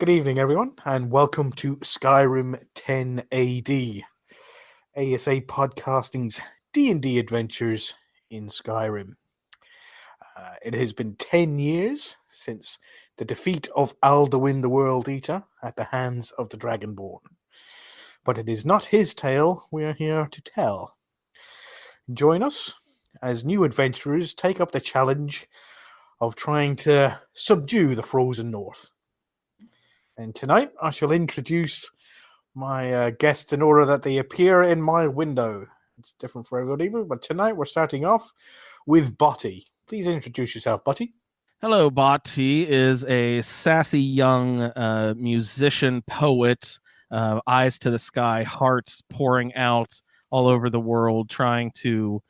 Good evening, everyone, and welcome to Skyrim 10 AD, ASAPodcasting's D&D adventures in Skyrim. It has been 10 years since the defeat of Alduin the World Eater at the hands of the Dragonborn. But it is not his tale we are here to tell. Join us as new adventurers take up the challenge of trying to subdue the Frozen North. And tonight I shall introduce my guests in order that they appear in my window. It's different for everybody, but tonight we're starting off with Botty. Please introduce yourself, Botty. Hello, Botty is a sassy young musician, poet, eyes to the sky, hearts pouring out all over the world, trying to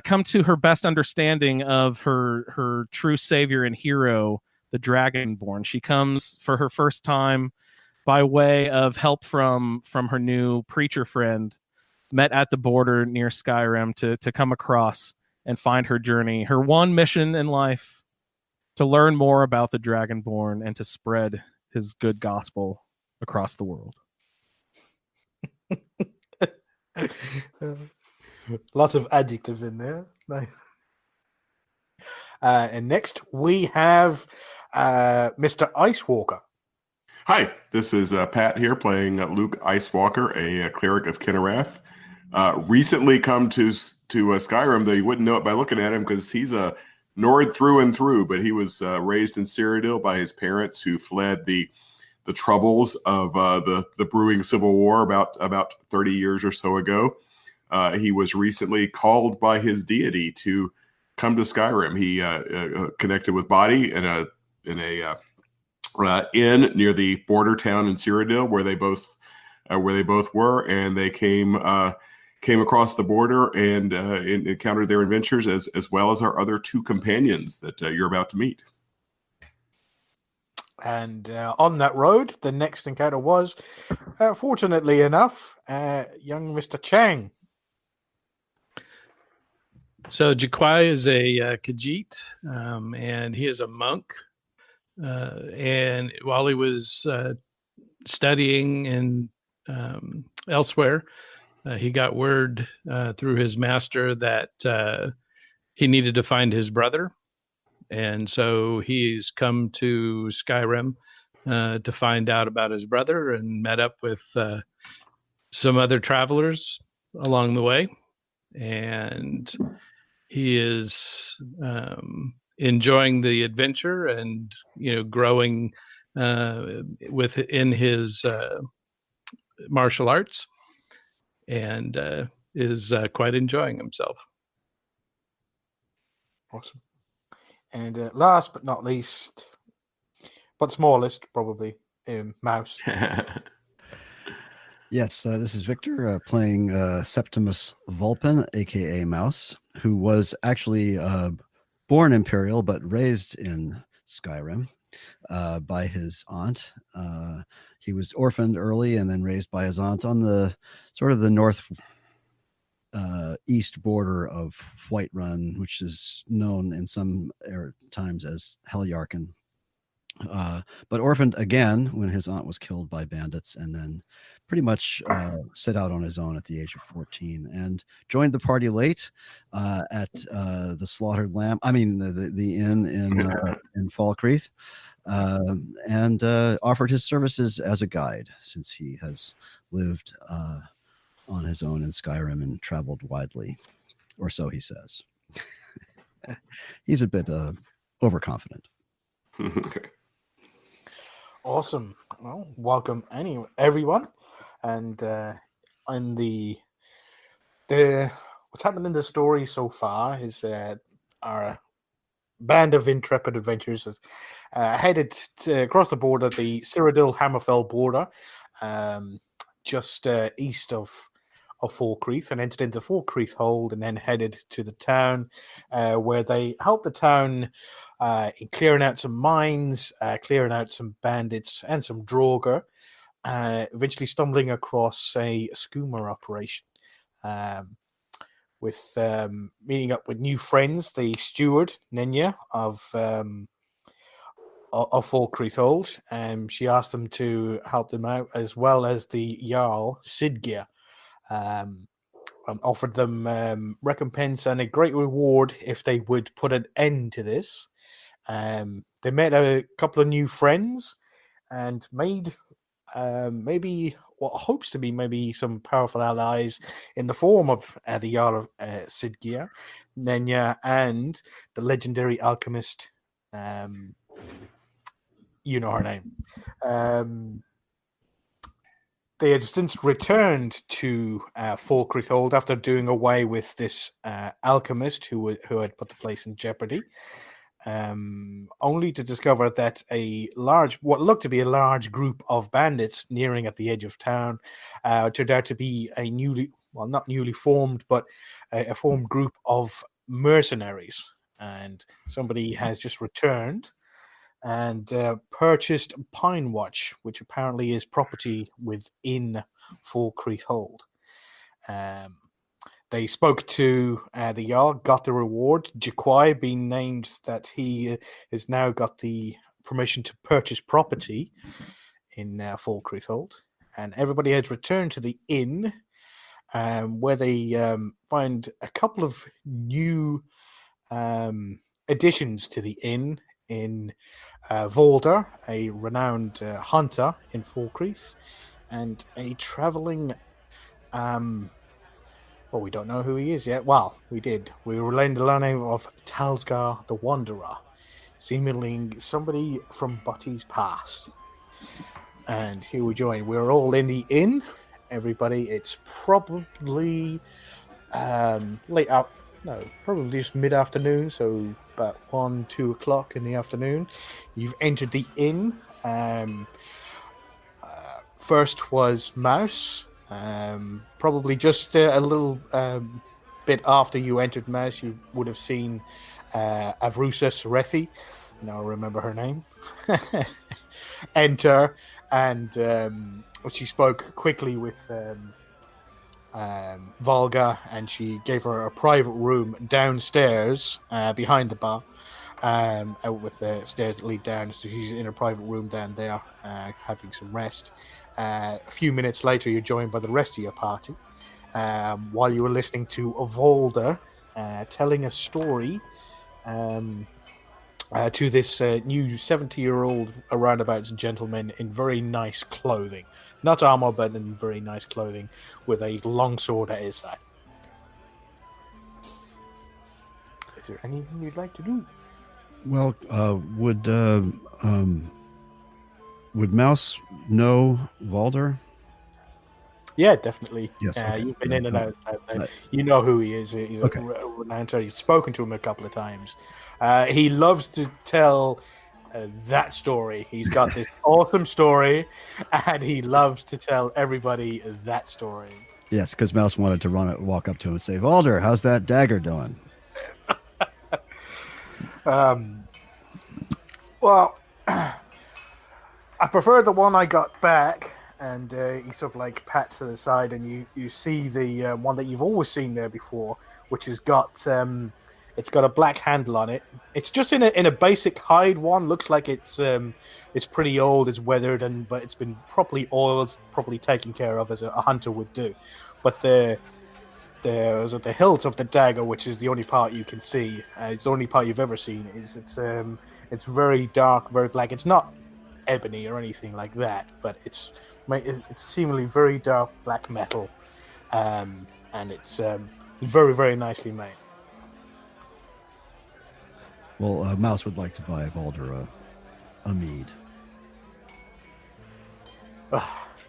come to her best understanding of her true savior and hero, the Dragonborn. She comes for her first time by way of help from her new preacher friend, met at the border near Skyrim to come across and find her journey. Her one mission in life, to learn more about the Dragonborn and to spread his good gospel across the world. Lots of adjectives in there. Nice. And next we have Mr. Icewalker. Hi, this is Pat here playing Luke Icewalker, a cleric of Kinnorath. Recently come to Skyrim, though you wouldn't know it by looking at him because he's a Nord through and through, but he was raised in Cyrodiil by his parents who fled the troubles of the brewing civil war about 30 years or so ago. He was recently called by his deity to come to Skyrim. He connected with Body in a inn near the border town in Cyrodiil, where they both were, and they came across the border and encountered their adventures as well as our other two companions that you're about to meet. And on that road, the next encounter was, fortunately enough, young Mr. Chang. So Jaquai is a Khajiit, and he is a monk. And while he was studying in elsewhere, he got word through his master that he needed to find his brother. And so he's come to Skyrim to find out about his brother and met up with some other travelers along the way. And he is enjoying the adventure and, growing within his martial arts, and is quite enjoying himself. Awesome. And last but not least, but smallest probably, Mouse. Yes, this is Victor playing Septimus Vulpin, aka Mouse, who was actually born Imperial but raised in Skyrim by his aunt. He was orphaned early and then raised by his aunt on the sort of the north east border of Whiterun, which is known in some times as Heljarken. But orphaned again when his aunt was killed by bandits, and then pretty much set out on his own at the age of 14 and joined the party late at the Slaughtered Lamb. I mean, the inn in Falkreath, and offered his services as a guide since he has lived on his own in Skyrim and traveled widely, or so he says. He's a bit overconfident. Awesome. Well, welcome everyone. And on the what's happened in the story so far is our band of intrepid adventurers has headed across the border, the Cyrodiil-Hammerfell border, just east of Falkreath, and entered into Falkreath Hold, and then headed to the town where they helped the town in clearing out some mines, clearing out some bandits and some Draugr, eventually stumbling across a skoomer operation, with meeting up with new friends, the steward, Nenya, of of Folkrethold. She asked them to help them out, as well as the Jarl Sidgeir. And offered them recompense and a great reward if they would put an end to this. They met a couple of new friends and made maybe what hopes to be maybe some powerful allies in the form of the Jarl of Sidgeir, Nenya, and the legendary alchemist. You know her name. They had since returned to Folkrethold after doing away with this alchemist who had put the place in jeopardy, only to discover that what looked to be a large group of bandits nearing at the edge of town turned out to be not newly formed, but a formed group of mercenaries. And somebody has just returned and purchased Pine Watch, which apparently is property within Folkrethold. They spoke to the Jarl, got the reward. Jaquai being named that he has now got the permission to purchase property in Folkrethold. And everybody has returned to the inn, where they find a couple of new additions to the inn in Volder, a renowned hunter in Falkreath, and a traveling we don't know who he is yet. Well, we did. We were learning the name of Talsgar the Wanderer, seemingly somebody from Butty's past. And here we join. We're all in the inn. Everybody, it's probably probably just mid-afternoon, so about 1-2 o'clock in the afternoon. You've entered the inn. First was Mouse. Probably just a little bit after you entered Mouse, you would have seen Avrusa Serethi, now remember her name, enter, and she spoke quickly with Volga, and she gave her a private room downstairs behind the bar, out with the stairs that lead down. So she's in a private room down there, having some rest. A few minutes later, you're joined by the rest of your party, while you were listening to Volda telling a story to this new 70-year-old roundabouts gentleman in very nice clothing. Not armor, but in very nice clothing, with a long sword at his side. Is there anything you'd like to do? Well, would Mouse know Valder? Yeah, definitely. Yes, okay. You've been in and out. You know who he is. He's okay. a renowned. You've spoken to him a couple of times. He loves to tell that story. He's got this awesome story, and he loves to tell everybody that story. Yes, because Mouse wanted to walk up to him and say, "Valder, how's that dagger doing?" Well, I prefer the one I got back. And he sort of like pats to the side, and you see the one that you've always seen there before, which has got it's got a black handle on it. It's just in a basic hide one. Looks like it's pretty old, it's weathered, but it's been properly oiled, properly taken care of as a hunter would do. But the hilt of the dagger, which is the only part you can see, it's the only part you've ever seen, is it's very dark, very black. It's not ebony or anything like that, but it's seemingly very dark black metal, and it's very, very nicely made. Well, Mouse would like to buy Valder a mead.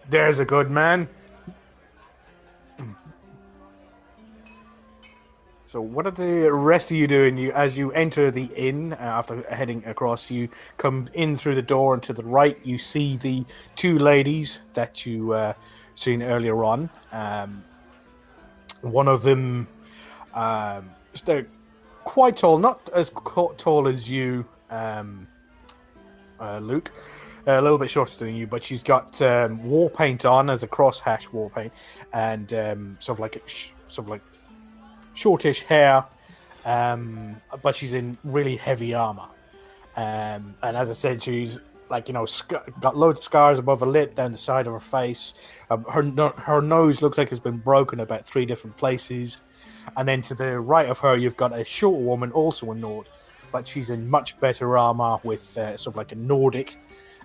There's a good man. So what are the rest of you doing? As you enter the inn, after heading across, you come in through the door, and to the right you see the two ladies that you seen earlier on. One of them, they're quite tall, not as tall as you, Luke. A little bit shorter than you, but she's got war paint on as a crosshatch war paint, and sort of like shortish hair, but she's in really heavy armor. And as I said, she's like, got loads of scars above her lip, down the side of her face. Her nose looks like it's been broken about 3 different places. And then to the right of her, you've got a short woman, also a Nord, but she's in much better armor with sort of like a Nordic,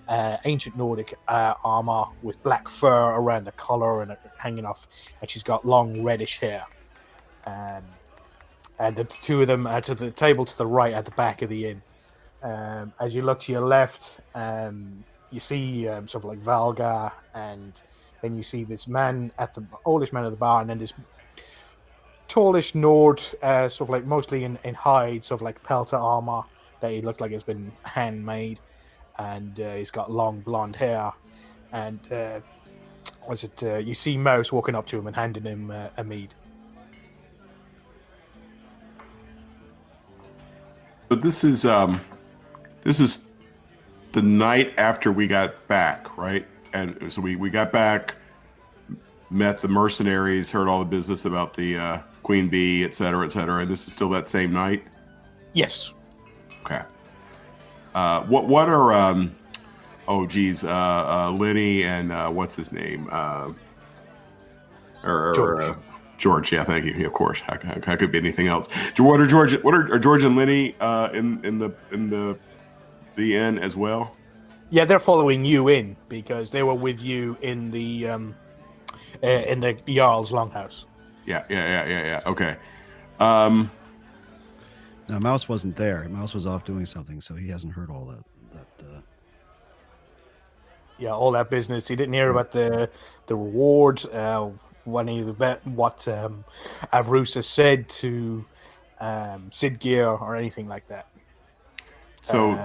ancient Nordic armor with black fur around the collar and hanging off, and she's got long reddish hair. And the two of them are to the table to the right at the back of the inn. As you look to your left, you see sort of like Valgar, and then you see this man oldish man at the bar, and then this tallish Nord, sort of like mostly in hide, sort of like pelter armor that he looked like it's been handmade, and he's got long blonde hair. And you see Mouse walking up to him and handing him a mead. But this is the night after we got back, right? And so we got back, met the mercenaries, heard all the business about the Queen Bee, et cetera, and this is still that same night? Yes. Okay. What are Lenny and what's his name? George. George, yeah, thank you. Yeah, of course, how could be anything else? What are George and Lenny in the inn as well? Yeah, they're following you in because they were with you in the Jarl's Longhouse. Yeah. Okay. Now Mouse wasn't there. Mouse was off doing something, so he hasn't heard all that. Yeah, all that business. He didn't hear about the rewards. What Avrusa said to Sidgear or anything like that. So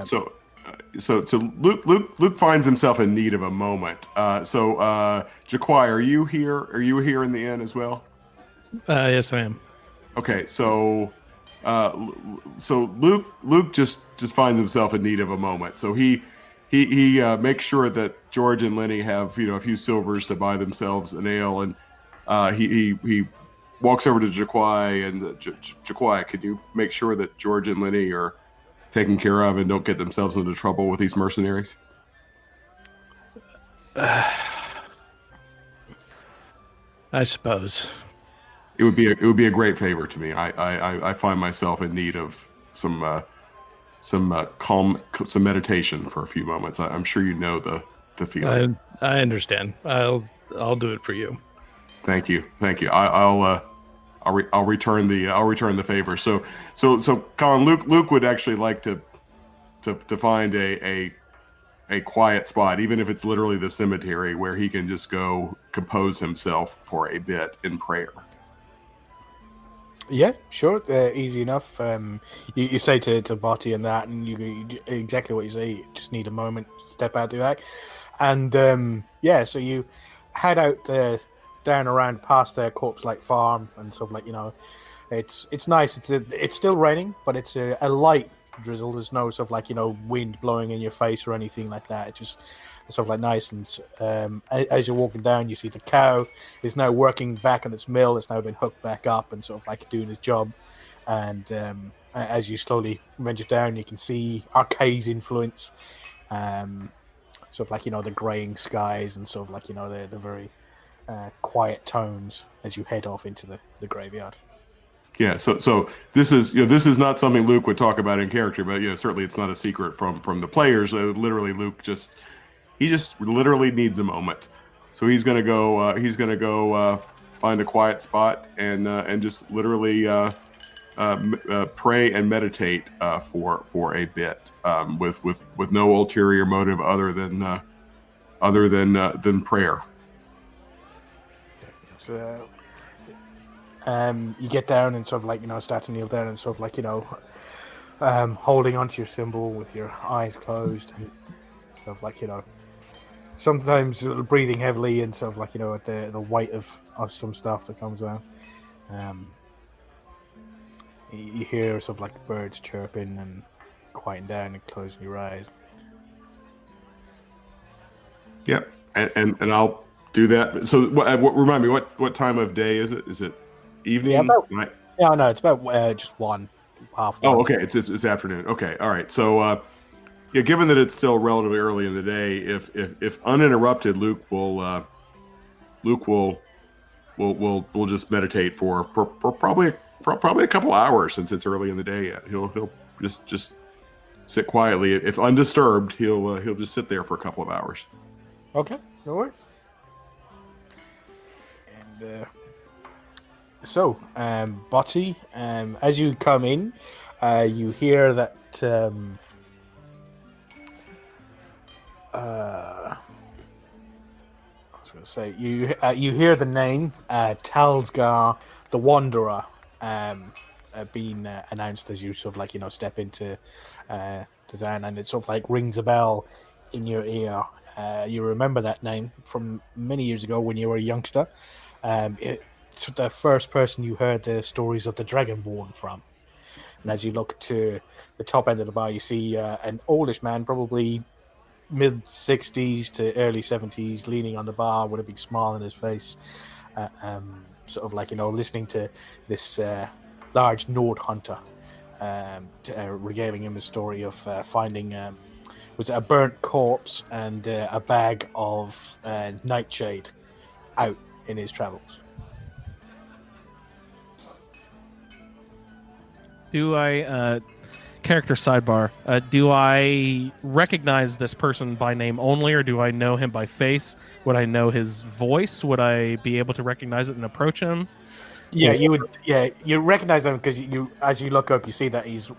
Luke finds himself in need of a moment. Jaquai, are you here? Are you here in the inn as well? Yes, I am. Okay, so Luke just finds himself in need of a moment. So he makes sure that George and Lenny have a few silvers to buy themselves an ale, and he walks over to Jaquai and Jaquai, could you make sure that George and Lenny are taken care of and don't get themselves into trouble with these mercenaries? I suppose it would be a great favor to me. I find myself in need of some calm, some meditation for a few moments. I'm sure you know the feeling. I understand. I'll do it for you. Thank you. I'll return the favor. So Colin, Luke would actually like to find a quiet spot, even if it's literally the cemetery, where he can just go compose himself for a bit in prayer. Yeah, sure. Easy enough. You say to Botty and that, and you exactly what you say. You just need a moment, step out the back, and so you head out down around past their corpse-like farm and stuff, like, it's nice. It's still raining, but it's a light drizzle. There's no sort of like wind blowing in your face or anything like that. It's just sort of like nice. And as you're walking down, you see the cow is now working back on its mill. It's now been hooked back up and sort of like doing its job. And as you slowly venture down, you can see Arcade's influence, sort of like the graying skies and sort of like the very quiet tones as you head off into the graveyard. Yeah, so this is not something Luke would talk about in character, but certainly it's not a secret from the players. Literally, Luke just literally needs a moment, so he's gonna go find a quiet spot and just literally pray and meditate for a bit, with no ulterior motive other than prayer. You get down and sort of like start to kneel down and sort of like holding onto your symbol with your eyes closed and sort of like sometimes breathing heavily and sort of like at the weight of some stuff that comes out. You hear sort of like birds chirping and quieting down and closing your eyes. Yep, and I'll do that. So, remind me, what time of day is it? Is it evening? Yeah, no, it's about just 1:30. Oh, okay, it's afternoon. Okay, all right. So Yeah, given that it's still relatively early in the day, if uninterrupted, Luke will we'll just meditate for probably a couple hours, since it's early in the day yet. He'll just sit quietly. If undisturbed, he'll just sit there for a couple of hours. Okay, no worries. And so, Botty, as you come in, you hear that I was going to say you hear the name Talsgar the Wanderer being announced as you sort of like step into the town, and it sort of like rings a bell in your ear. You remember that name from many years ago when you were a youngster. It's the first person you heard the stories of the Dragonborn from. And as you look to the top end of the bar, you see an oldish man, probably mid-60s to early 70s, leaning on the bar with a big smile on his face, sort of like listening to this large Nord hunter regaling him a story of finding was it a burnt corpse and a bag of nightshade out in his travels. Do I character sidebar? Do I recognize this person by name only, or do I know him by face? Would I know his voice? Would I be able to recognize it and approach him? Yeah, you would. Yeah, you recognize them because as you look up, you see that he's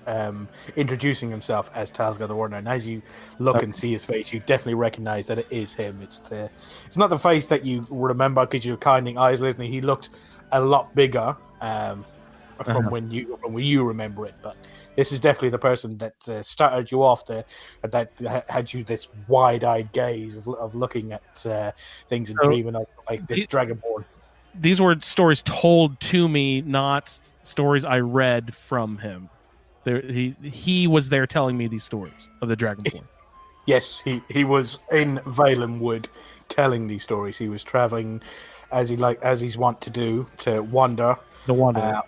introducing himself as Talsgar the Warner, and as you look and see his face, you definitely recognize that it is him. It's not the face that you remember because you're kinding eyes listening. He looked a lot bigger from when you remember it, but this is definitely the person that started you off there, that had you this wide-eyed gaze of looking at things and dreaming of like this Dragonborn. These were stories told to me, not stories I read from him. He was there telling me these stories of the Dragonborn. Yes, he was in Valem Wood telling these stories. He was traveling as he's wont to do, to wander. The Wanderer.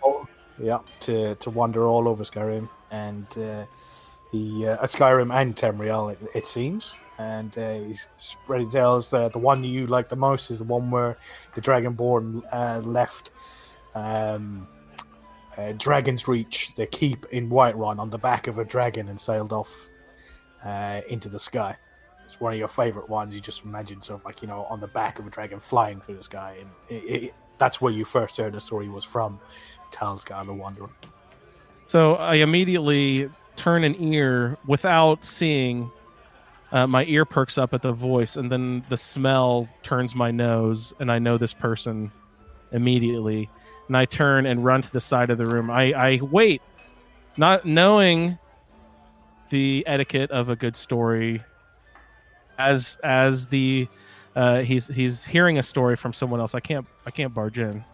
To wander all over Skyrim, and he at Skyrim and Imperial, it seems. And he's spreading tales. The one you like the most is the one where the Dragonborn left Dragon's Reach, the keep in Whiterun, on the back of a dragon and sailed off into the sky. It's one of your favorite ones. You just imagine sort of like on the back of a dragon flying through the sky, and that's where you first heard the story was from. Talsgar the Wanderer. So I immediately turn an ear without seeing. My ear perks up at the voice, and then the smell turns my nose, and I know this person immediately. And I turn and run to the side of the room. I wait, not knowing the etiquette of a good story. As the he's hearing a story from someone else, I can't barge in.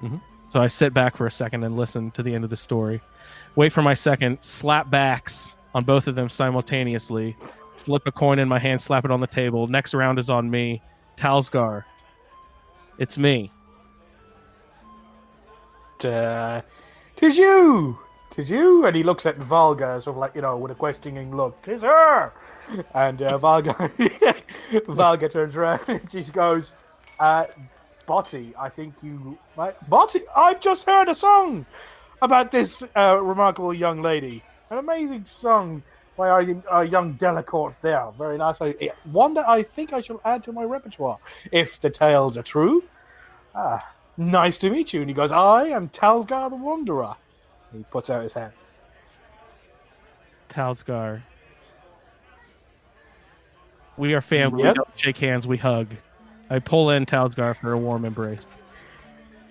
Mm-hmm. So I sit back for a second and listen to the end of the story. Wait for my second, slap backs on both of them simultaneously. Flip a coin in my hand, slap it on the table. Next round is on me. Talsgar. It's me. Tis you! And he looks at Valga, sort of like, with a questioning look. Tis her! And Valga turns around and she goes, Botty, I think you might... Botty, I've just heard a song about this remarkable young lady. An amazing song by our young Delacourt there. Very nice. One that I think I shall add to my repertoire, if the tales are true. Nice to meet you. And he goes, I am Talsgar the Wanderer. He puts out his hand. Talsgar. We are family. Yep. We don't shake hands, we hug. I pull in Talsgar for a warm embrace.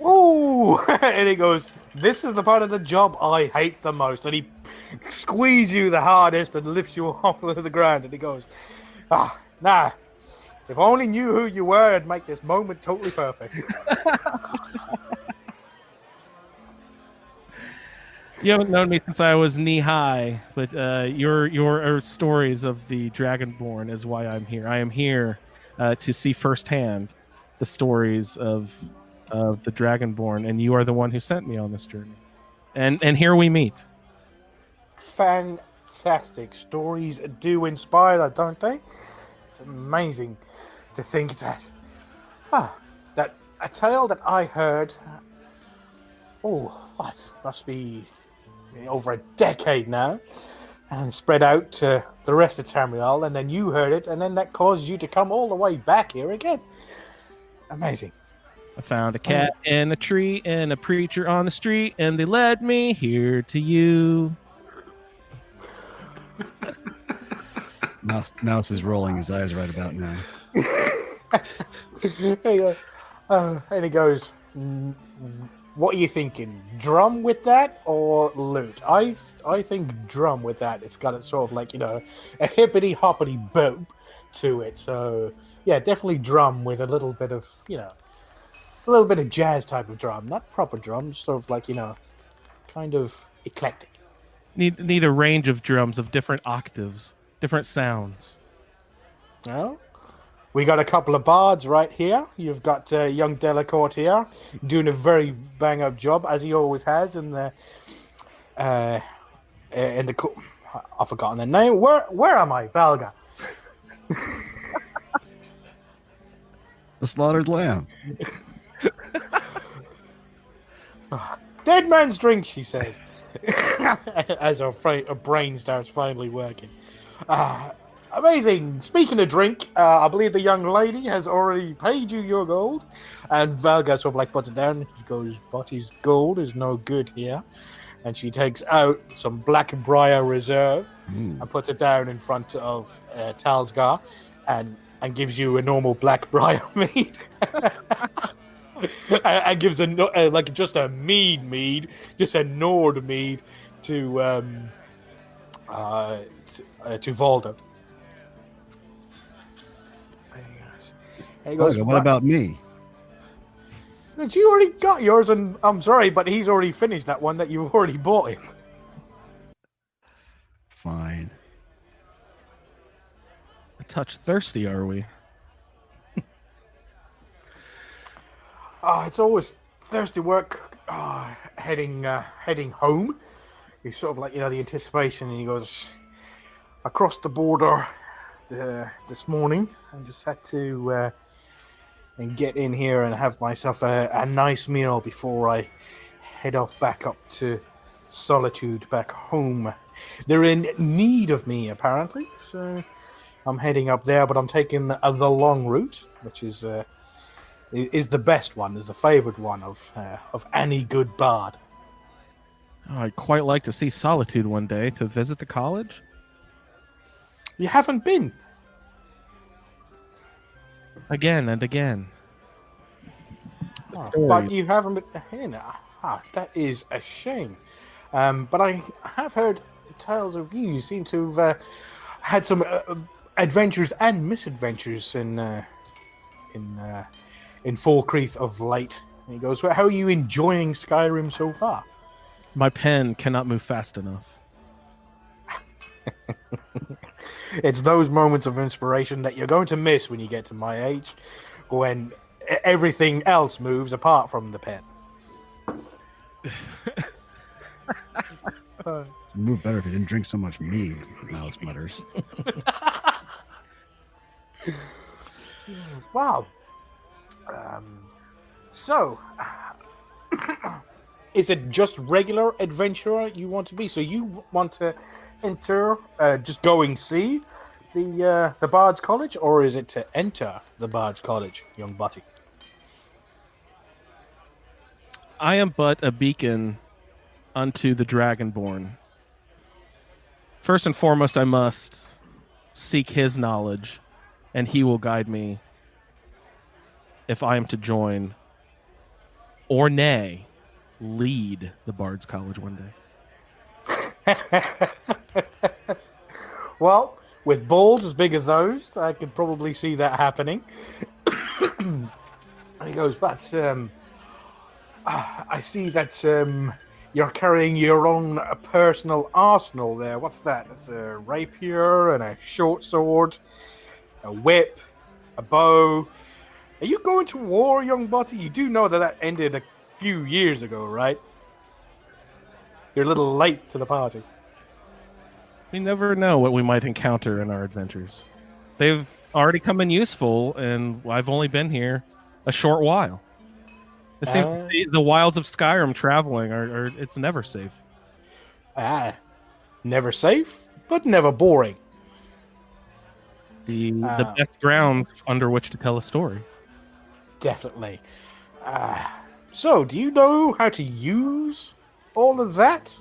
Ooh! And he goes, this is the part of the job I hate the most. And he squeezes you the hardest and lifts you off of the ground. And he goes, nah, if I only knew who you were, I'd make this moment totally perfect. You haven't known me since I was knee-high, but your stories of the Dragonborn is why I'm here. I am here to see firsthand the stories of the Dragonborn, and you are the one who sent me on this journey. And here we meet. fantastic. Stories do inspire that, don't they? It's amazing to think that that a tale that I heard must be over a decade now, and spread out to the rest of Tamriel, and then you heard it, and then that caused you to come all the way back here again. Amazing. I found a cat in a tree and a preacher on the street, and they led me here to you. Mouse is rolling his eyes right about now. And he goes, what are you thinking? Drum with that or lute? I think drum with that. It's got a sort of like, a hippity hoppity boop to it. So yeah, definitely drum with a little bit of, a little bit of jazz type of drum, not proper drums, sort of like, kind of eclectic. Need a range of drums of different octaves, different sounds. Well, we got a couple of bards right here. You've got young Delacourt here doing a very bang-up job, as he always has in the I've forgotten the name. Where am I, Valga? The slaughtered lamb. Dead man's drink, she says, as her brain starts finally working. Amazing. Speaking of drink, I believe the young lady has already paid you your gold. And Valga sort of like puts it down. She goes, Botty's gold is no good here. And she takes out some Blackbriar Reserve and puts it down in front of Talsgar and gives you a normal Blackbriar mead. And gives just a mead, just a Nord mead to Valdo. Goes, what about me? You already got yours, and I'm sorry, but he's already finished that one that you've already bought him. Fine. A touch thirsty, are we? It's always thirsty work. Heading home. He's sort of like the anticipation, and he goes across the border this morning. I just had to and get in here and have myself a nice meal before I head off back up to Solitude back home. They're in need of me, apparently, so I'm heading up there, but I'm taking the long route, which is the best one, is the favored one of any good bard. Oh, I'd quite like to see Solitude one day to visit the college. You haven't been? Again and again. But you haven't been. That is a shame. But I have heard tales of you. You seem to have had some adventures and misadventures in Falkreath of late. And he goes, well, how are you enjoying Skyrim so far? My pen cannot move fast enough. It's those moments of inspiration that you're going to miss when you get to my age, when everything else moves apart from the pen. Move better if you didn't drink so much mead, Mouse mutters. Wow. So, is it just regular adventurer you want to be? So you want to enter, just going see the Bard's College, or is it to enter the Bard's College, young Butty? I am but a beacon unto the Dragonborn. First and foremost, I must seek his knowledge, and he will guide me if I am to join, or nay, lead the Bard's College one day. Well, with balls as big as those, I could probably see that happening. He goes, but I see that you're carrying your own personal arsenal there. What's that? That's a rapier and a short sword, a whip, a bow. Are you going to war, young Butty? You do know that ended a few years ago, right? You're a little late to the party. We never know what we might encounter in our adventures. They've already come in useful, and I've only been here a short while. It seems the wilds of Skyrim traveling it's never safe. Never safe, but never boring. The best grounds under which to tell a story. Definitely. So, do you know how to use all of that?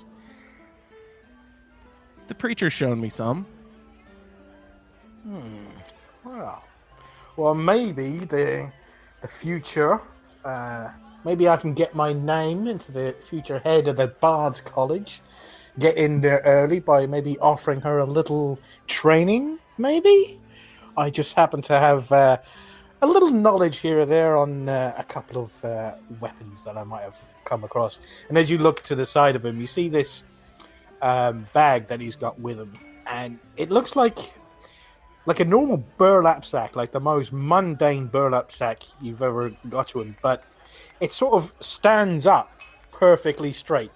The preacher's shown me some. Well, maybe the future. Maybe I can get my name into the future head of the Bard's College. Get in there early by maybe offering her a little training, maybe? I just happen to have a little knowledge here or there on a couple of weapons that I might have come across. And as you look to the side of him, you see this bag that he's got with him. And it looks like a normal burlap sack, like the most mundane burlap sack you've ever got to him. But it sort of stands up perfectly straight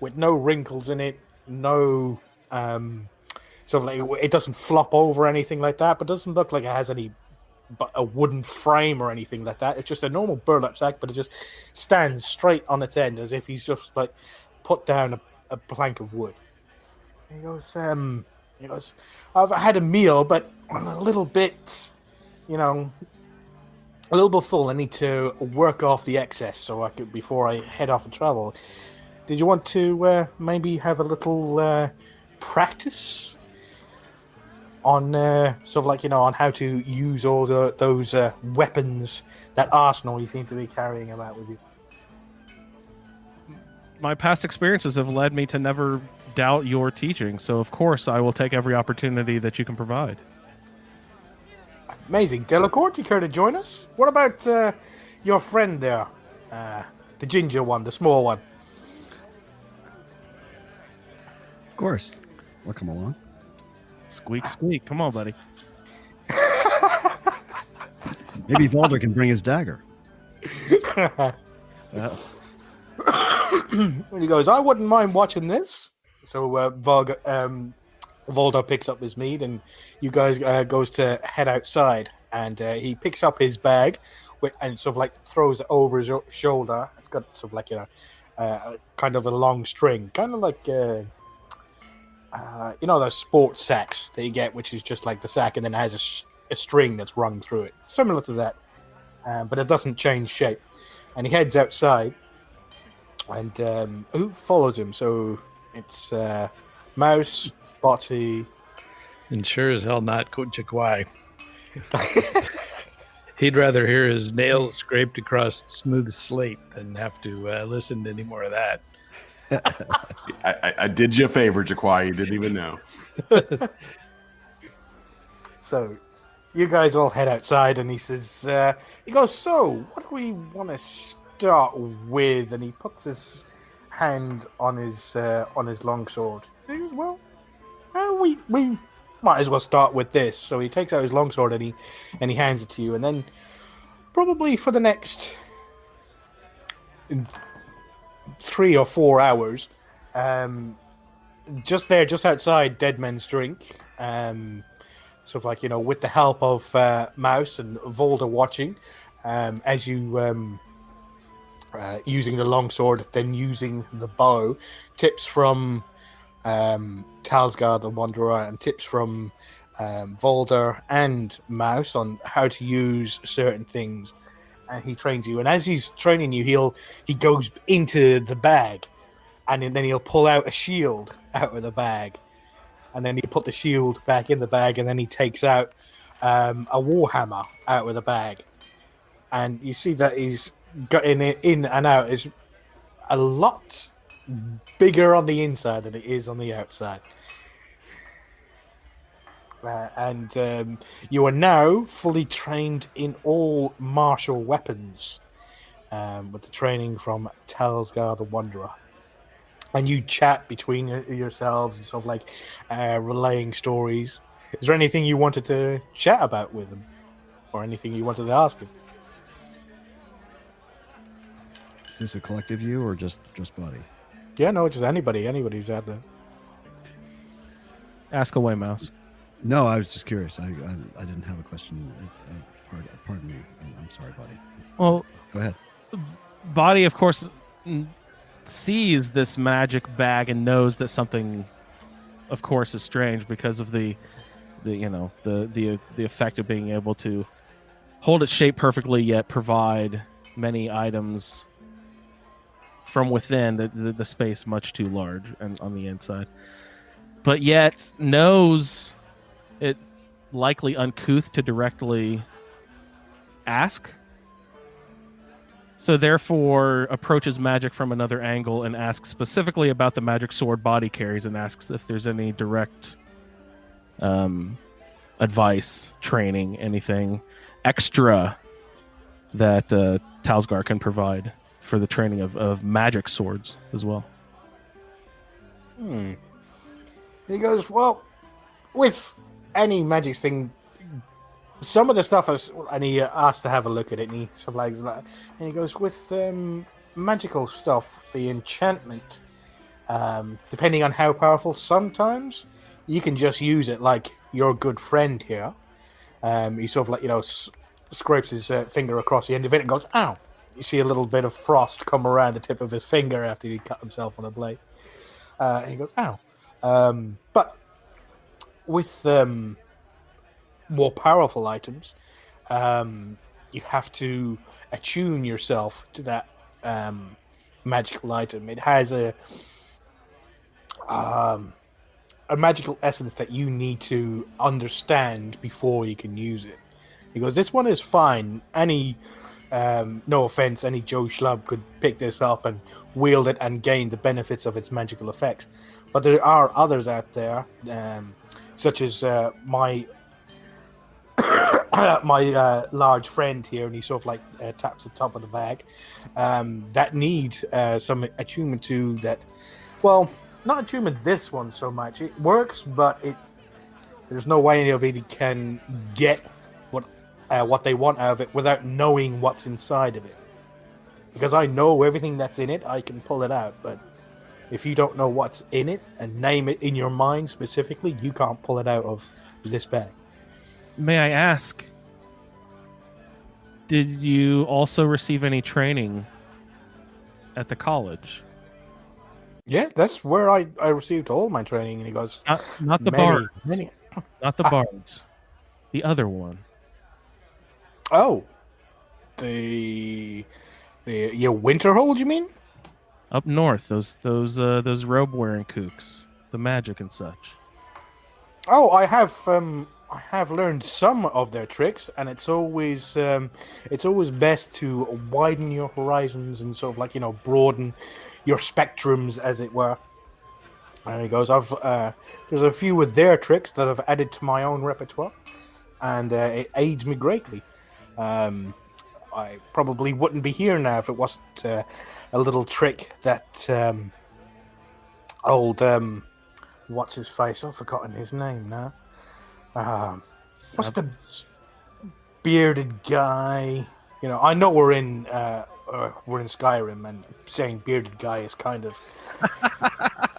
with no wrinkles in it, no sort of like it doesn't flop over or anything like that, but doesn't look like it has any but a wooden frame or anything like that. It's just a normal burlap sack, but it just stands straight on its end as if he's just like put down a plank of wood. And he goes, I've had a meal, but I'm a little bit, a little bit full. I need to work off the excess so I could before I head off and travel. Did you want to maybe have a little practice on sort of like on how to use all those weapons, that arsenal you seem to be carrying about with you? My past experiences have led me to never doubt your teaching, so of course I will take every opportunity that you can provide. Amazing. Delacourt, you care to join us? What about your friend there? The ginger one, the small one. Of course. I'll come along. Squeak, squeak. Come on, buddy. Maybe Valder can bring his dagger. When he goes, I wouldn't mind watching this. So Valder picks up his mead, and you guys goes to head outside, and he picks up his bag and sort of like throws it over his shoulder. It's got sort of like kind of a long string, kind of like those sports sacks that you get, which is just like the sack and then it has a string that's rung through it, similar to that, but it doesn't change shape. And he heads outside, and who follows him? So it's Mouse, Botty, and sure as hell not Jaquai. He'd rather hear his nails scraped across smooth slate than have to listen to any more of that. I did you a favor, Jaquai. You didn't even know. So you guys all head outside, and he says, he goes, so what do we want to start with? And he puts his hand on his longsword. He goes, well, we might as well start with this. So he takes out his longsword and he hands it to you, and then probably for the next 3 or 4 hours, just outside Dead Men's Drink, sort of like with the help of Mouse and Volder watching, as you using the longsword, then using the bow, tips from Talsgar the Wanderer and tips from Volder and Mouse on how to use certain things, and he trains you. And as he's training you, he goes into the bag, and then he'll pull out a shield out of the bag, and then he put the shield back in the bag, and then he takes out a warhammer out of the bag, and you see that he's getting it in and out is a lot bigger on the inside than it is on the outside. And you are now fully trained in all martial weapons, with the training from Talsgar the Wanderer. And you chat between yourselves and sort of like relaying stories. Is there anything you wanted to chat about with him? Or anything you wanted to ask him? Is this a collective you or just Buddy? Yeah, no, just anybody who's out there. Ask away, Mouse. No, I was just curious. I didn't have a question. Pardon me. I'm sorry, buddy. Well, Go ahead. Body, of course, sees this magic bag and knows that something, of course, is strange because of the effect of being able to hold its shape perfectly yet provide many items from within the space much too large and on the inside, but yet knows it likely uncouth to directly ask, so therefore approaches magic from another angle and asks specifically about the magic sword Body carries, and asks if there's any direct advice, training, anything extra that Talsgar can provide for the training of magic swords as well. He goes, well, with any magic thing, some of the stuff is, and he asked to have a look at it, and he sort of like, and he goes, with magical stuff, the enchantment, depending on how powerful, sometimes you can just use it like your good friend here. He sort of like, scrapes his finger across the end of it and goes, ow. You see a little bit of frost come around the tip of his finger after he cut himself on the blade. And he goes, ow. But with more powerful items, you have to attune yourself to that magical item. It has a magical essence that you need to understand before you can use it. He goes, this one is fine. Any, no offense, any Joe Schlub could pick this up and wield it and gain the benefits of its magical effects. But there are others out there, such as my large friend here, and he sort of like taps the top of the bag, that need some attunement to that. Well, not attunement this one so much. It works, but there's no way anybody can get what they want out of it without knowing what's inside of it. Because I know everything that's in it, I can pull it out. But if you don't know what's in it and name it in your mind specifically, you can't pull it out of this bag. May I ask, did you also receive any training at the college? Yeah, that's where I received all my training. And he goes, not the bards. Not the bards. The other one. Oh, the Winterhold, you mean? Up north, those robe wearing kooks, the magic and such. Oh, I have learned some of their tricks, and it's always best to widen your horizons and sort of like broaden your spectrums, as it were. And he goes, there's a few with their tricks that I've added to my own repertoire, and it aids me greatly. I probably wouldn't be here now if it wasn't a little trick that old what's his face? I've forgotten his name now. What's the bearded guy? I know we're in Skyrim, and saying bearded guy is kind of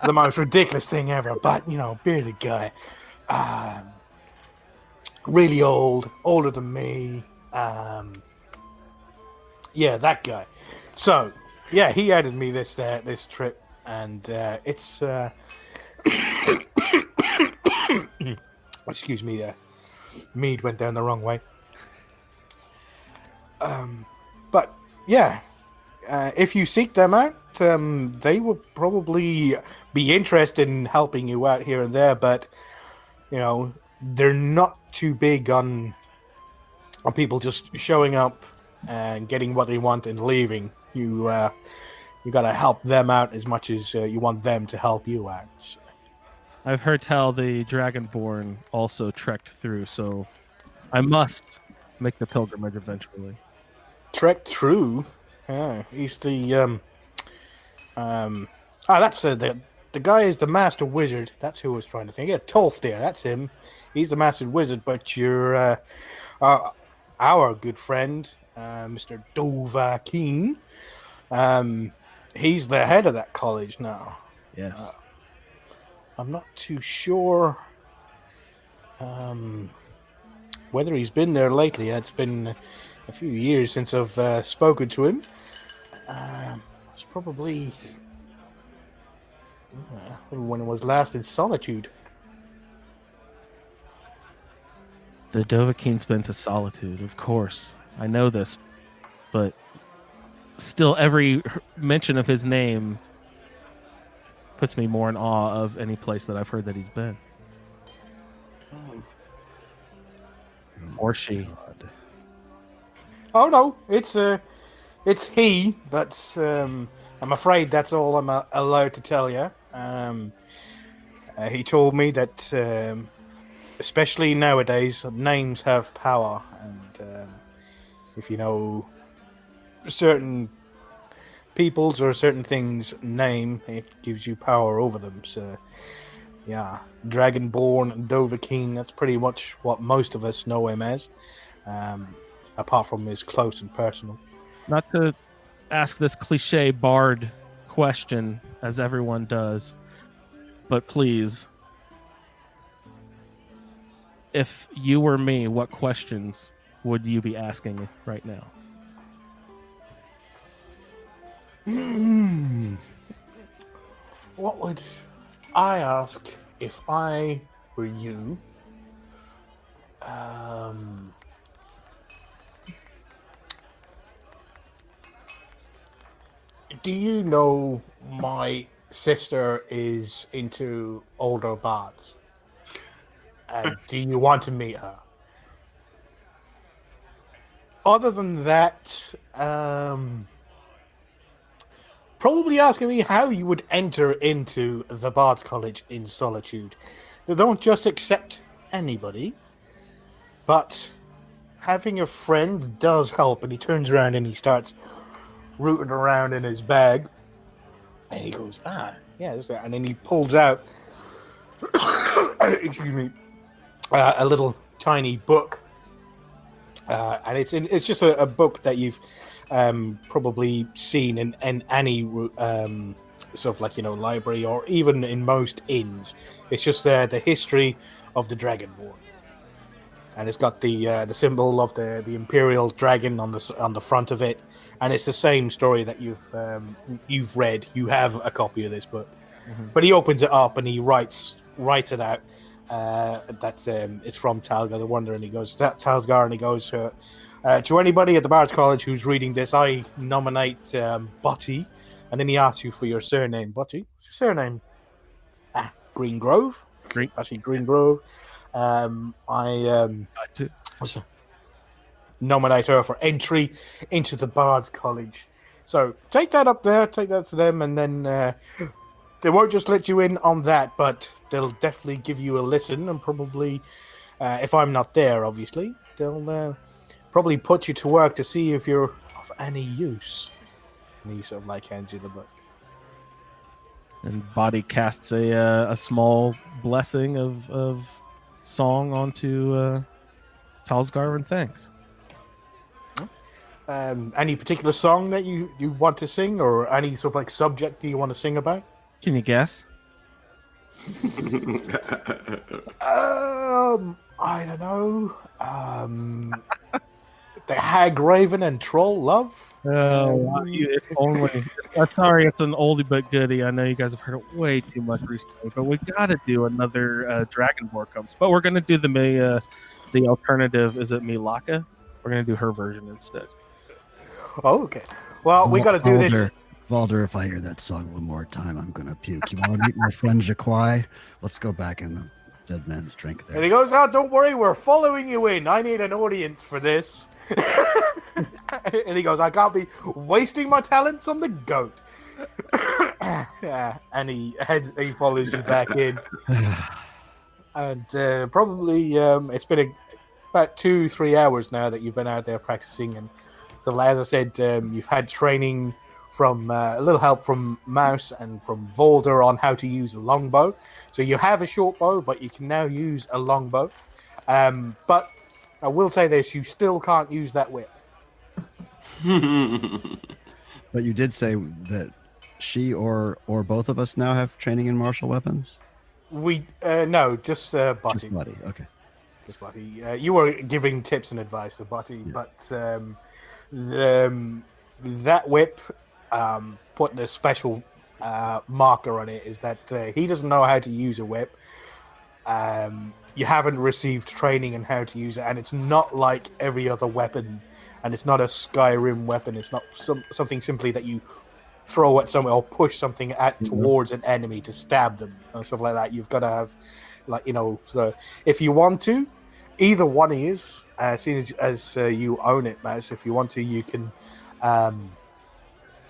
the most ridiculous thing ever. But bearded guy, really old, older than me. Yeah, that guy. So, yeah, he added me this trip, and it's excuse me, mead went down the wrong way. But yeah, if you seek them out, they will probably be interested in helping you out here and there. But they're not too big on people just showing up and getting what they want and leaving. You got to help them out as much as you want them to help you out. So. I've heard tell the Dragonborn also trekked through, so I must make the pilgrimage eventually. Trek through? Yeah, he's the that's the guy is the master wizard. That's who I was trying to think. Yeah, Tolfdir, that's him. He's the master wizard, but you're our good friend, Mr. Dovahkiin. He's the head of that college now. Yes. I'm not too sure Whether he's been there lately, it's been a few years since I've spoken to him. It's probably when it was last in Solitude. The Dovahkiin's been to Solitude, of course. I know this, but still, every mention of his name puts me more in awe of any place that I've heard that he's been. Or she. Oh no, it's he. But I'm afraid that's all I'm allowed to tell you. He told me that, especially nowadays, names have power, and if you know certain people's or certain things' name, it gives you power over them. So, yeah, Dragonborn, Dovahkiin, that's pretty much what most of us know him as, apart from his close and personal. Not to ask this cliche bard question, as everyone does, but please, if you were me, what questions would you be asking right now? What would I ask if I were you? Do you know my sister is into older bards? And do you want to meet her? Other than that, probably asking me how you would enter into the Bard's College in Solitude. They don't just accept anybody, but having a friend does help. And he turns around and he starts rooting around in his bag, and he goes, yeah, and then he pulls out excuse me, a little tiny book, and it's just a book that you've probably seen in any sort of, like, you know, library, or even in most inns. It's just the history of the Dragonborn, and it's got the symbol of the Imperial dragon on the front of it. And it's the same story that you've read. You have a copy of this book, but he opens it up and he writes it out. That's it's from Talgar the Wonder, and he goes Talgar, and he goes to anybody at the Bard's College who's reading this, I nominate Butty, and then he asks you for your surname. Butty, what's your surname? Green Grove. Actually, Green Grove. Nominate her for entry into the Bard's College. So take that up there, take that to them, and then they won't just let you in on that, but they'll definitely give you a listen, and probably, if I'm not there, obviously, they'll probably put you to work to see if you're of any use. And he sort of like hands you the book. And Body casts a small blessing of song onto Talsgar, and thanks. Any particular song that you want to sing, or any sort of like subject you want to sing about? Can you guess? I don't know. The Hag Raven and Troll Love. It's only. Sorry, it's an oldie but goodie. I know you guys have heard it way too much recently, but we got to do another Dragonborn comes. But we're gonna do the alternative. Is it Milaka? We're gonna do her version instead. Oh, okay. Well, we got to do this. Valder, if I hear that song one more time, I'm going to puke. You want to meet my friend Jaquai? Let's go back in the dead man's drink there. And he goes, don't worry, we're following you in. I need an audience for this. And he goes, I can't be wasting my talents on the goat. Yeah, and he follows you back in. And probably it's been about 2-3 hours now that you've been out there practicing, and so, as I said, you've had training from a little help from Mouse and from Volder on how to use a longbow. So you have a short bow, but you can now use a longbow. But I will say this, you still can't use that whip. But you did say that she or both of us now have training in martial weapons? We no, just Buddy. Just Buddy, okay. practice, Buddy. You were giving tips and advice to Buddy, but that whip, putting a special marker on it, is that he doesn't know how to use a whip. You haven't received training in how to use it, and it's not like every other weapon, and it's not a Skyrim weapon. It's not something simply that you throw at someone or push something towards an enemy to stab them and stuff like that. You've got to have, so if you want to, either one is, seeing as you own it, Mouse, if you want to, you can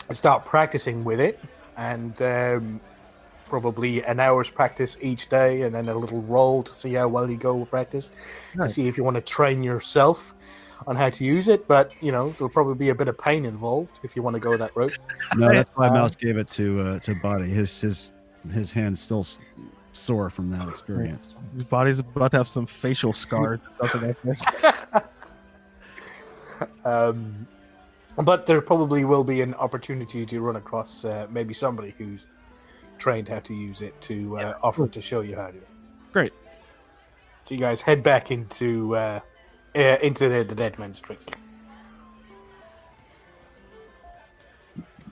start practicing with it, and probably an hour's practice each day, and then a little roll to see how well you go with practice, to see if you want to train yourself on how to use it. But there'll probably be a bit of pain involved if you want to go that route. No, that's why Mouse gave it to Buddy. His hand's still sore from that experience. His body's about to have some facial scars or something, I think. But there probably will be an opportunity to run across maybe somebody who's trained how to use it to offer to show you how to. Great. So you guys head back into the Dead Man's Drink.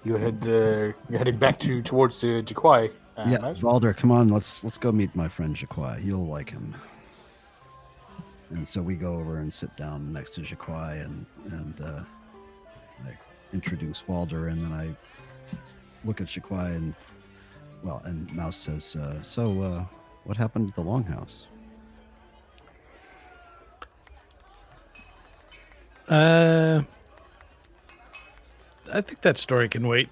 You're heading back towards the Jaquai. Valder, come on, let's go meet my friend Jaquai. You'll like him. And so we go over and sit down next to Jaquai, and I introduce Valder, and then I look at Jaquai, and Mouse says, so what happened to the Longhouse? I think that story can wait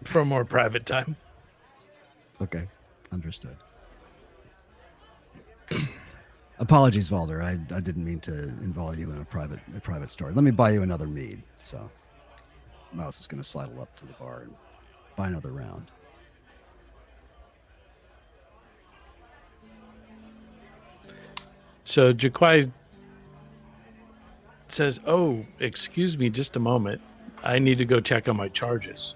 for a more private time. Okay, understood. Apologies, Valder. I didn't mean to involve you in a private story. Let me buy you another mead. So Mouse is going to sidle up to the bar and buy another round. So Jaquai says, "Oh, excuse me, just a moment. I need to go check on my charges."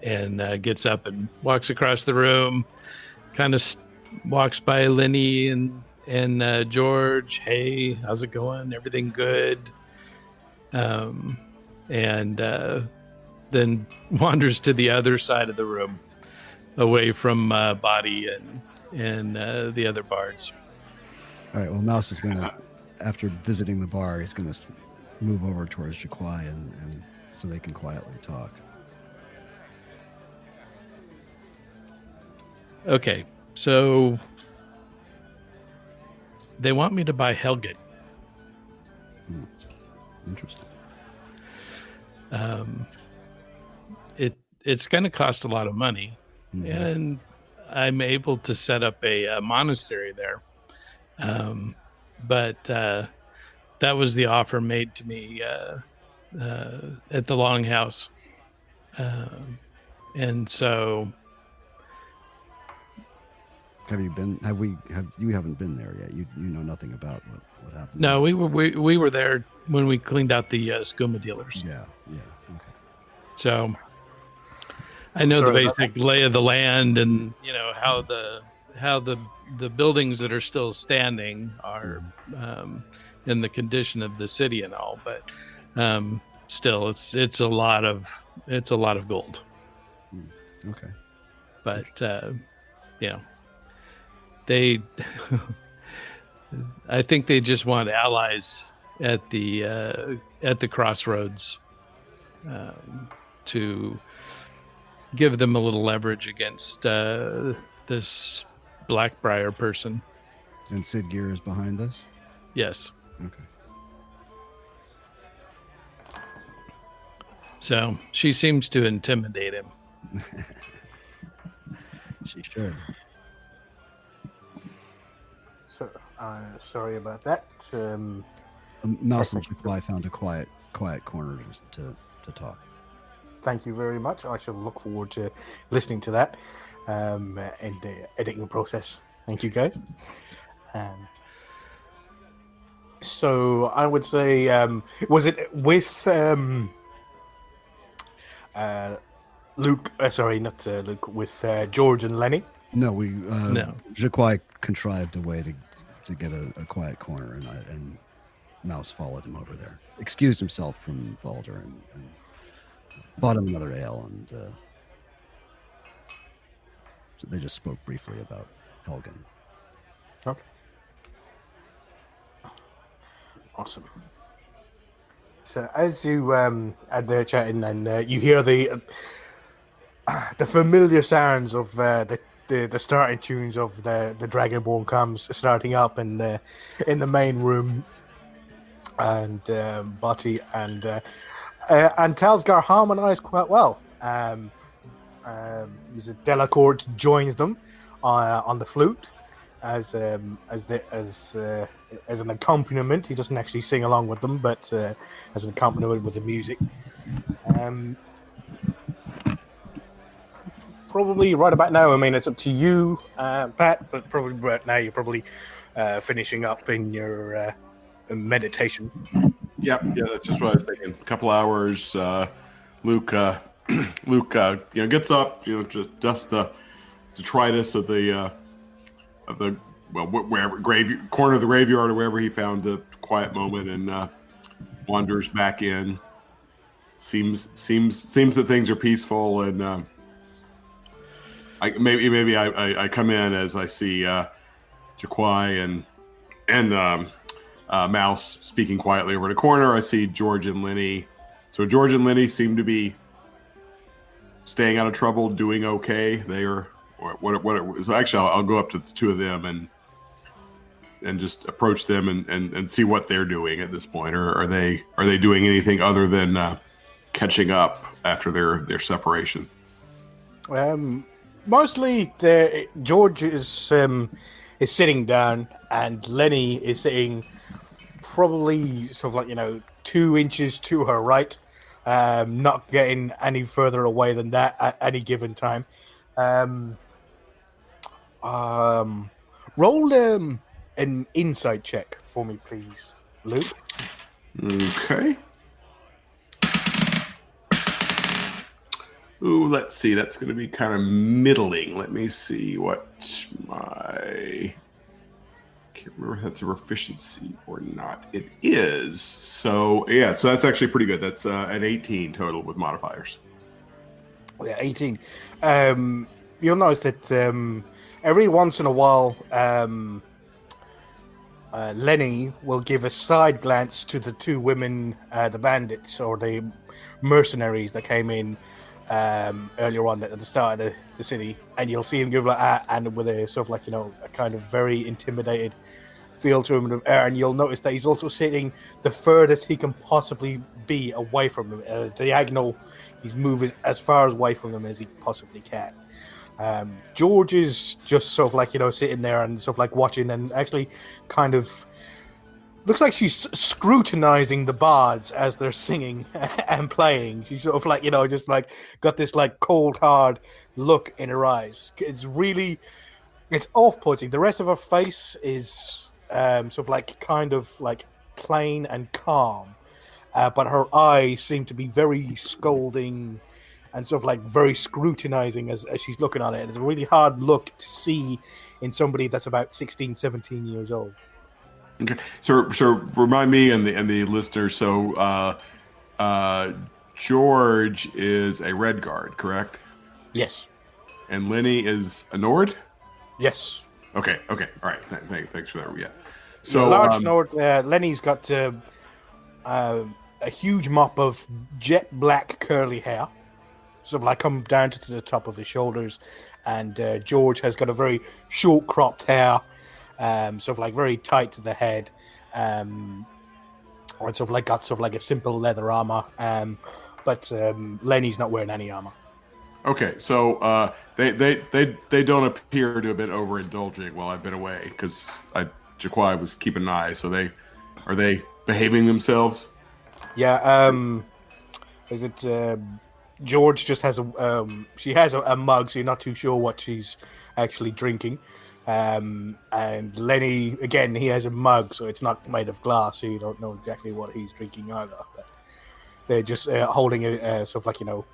And gets up and walks across the room, kind of walks by Lenny and George. Hey, how's it going? Everything good? And then wanders to the other side of the room, away from Body and the other bards. All right. Well, Mouse is going to, after visiting the bar, he's going to move over towards Jaquai and so they can quietly talk. Okay, so they want me to buy Helget. Interesting. It's going to cost a lot of money, and I'm able to set up a monastery there. But that was the offer made to me at the Longhouse, and so. You haven't been there yet. You know nothing about what happened. No, we were there when we cleaned out the skooma dealers. Yeah. Okay. So I know the basic lay of the land, and how the buildings that are still standing are in the condition of the city and all, but still it's a lot of gold. Okay. But I think they just want allies at the crossroads to give them a little leverage against this Blackbriar person. And Sid Gear is behind this? Yes. Okay. So she seems to intimidate him. She should. So, sorry about that. Mouse and Jaquai found a quiet corner to talk. Thank you very much. I shall look forward to listening to that and the editing process. Thank you, guys. So I would say, was it with Luke? Sorry, not Luke. With George and Lenny. No, No. Jaquai contrived a way to get a quiet corner, and Mouse followed him over there, excused himself from Valder, and bought him another ale, and so they just spoke briefly about Helgen. Okay. Awesome. So as you are there chatting, and you hear the familiar sounds of the starting tunes of the Dragonborn comes starting up in the main room, and Butty and Talsgar harmonize quite well. Mr. Delacourt joins them on the flute as an accompaniment. He doesn't actually sing along with them, but as an accompaniment with the music. Probably right about now. I mean, it's up to you, Pat, but probably right now you're probably finishing up in your meditation. Yeah, that's just what I was thinking. A couple hours. Luke, gets up, just dusts the detritus of the wherever corner of the graveyard or wherever he found a quiet moment, and wanders back in. Seems that things are peaceful, and I come in as I see Jaquai and Mouse speaking quietly over in the corner. I see George and Lenny. So George and Lenny seem to be staying out of trouble, doing okay. They are so actually I'll go up to the two of them and just approach them and see what they're doing at this point. Or are they doing anything other than catching up after their separation? Mostly George is sitting down, and Lenny is sitting probably sort of like 2 inches to her right, not getting any further away than that at any given time. Roll an insight check for me, please, Luke. Okay. Ooh, let's see. That's going to be kind of middling. Let me see what my... Can't remember if that's a proficiency or not. It is. So, yeah. So that's actually pretty good. That's an 18 total with modifiers. Yeah, 18. You'll notice that every once in a while, Lenny will give a side glance to the two women, the bandits or the mercenaries that came in earlier on at the start of the city, and you'll see him give and with a sort of a kind of very intimidated feel to him, and you'll notice that he's also sitting the furthest he can possibly be away from them, diagonal. He's moving as far away from them as he possibly can. George is just sort of sitting there and sort of watching, and actually kind of looks like she's scrutinizing the bards as they're singing and playing. She's sort of just got this cold hard look in her eyes. It's off-putting. The rest of her face is sort of kind of plain and calm, but her eyes seem to be very scolding and sort of very scrutinizing as she's looking on it. It's a really hard look to see in somebody that's about 16, 17 years old. Okay, so remind me and the listeners. So George is a Red Guard, correct? Yes. And Lenny is a Nord? Yes. Okay. All right. Thanks for that. Yeah. So large Nord. Lenny's got a huge mop of jet black curly hair, sort of come down to the top of his shoulders, and George has got a very short cropped hair. Sort of very tight to the head, and sort of got a simple leather armor. But Lenny's not wearing any armor. Okay, so they don't appear to have been overindulging while I've been away, because Jaquai was keeping an eye. So are they behaving themselves? Yeah. Is it George just has she has a mug, so you're not too sure what she's actually drinking. And Lenny, again, he has a mug, so it's not made of glass, so you don't know exactly what he's drinking either. But they're just holding a sort of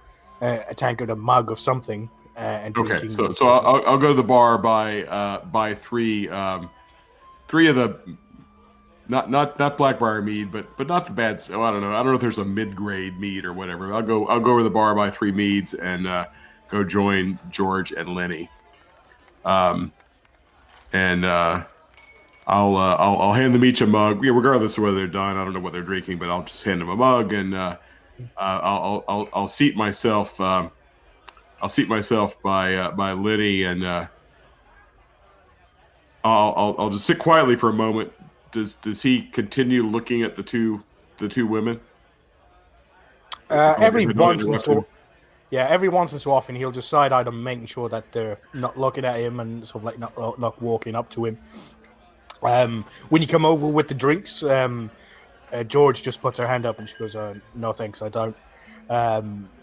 a tankard, a mug of something, and drinking. Okay, so I'll go to the bar, buy 3 three of the not Blackbriar mead, but not the bad. So I don't know if there's a mid-grade mead or whatever. I'll go over to the bar, buy 3 meads, and go join George and Lenny. I'll hand them each a mug, regardless of whether they're done. I don't know what they're drinking, but I'll just hand them a mug, and I'll seat myself. I'll seat myself by Lenny, and I'll just sit quietly for a moment. Does he continue looking at the two women? Every once in so often he'll just side eye them, making sure that they're not looking at him and sort of like not walking up to him. When you come over with the drinks, George just puts her hand up and she goes, "No thanks, I don't."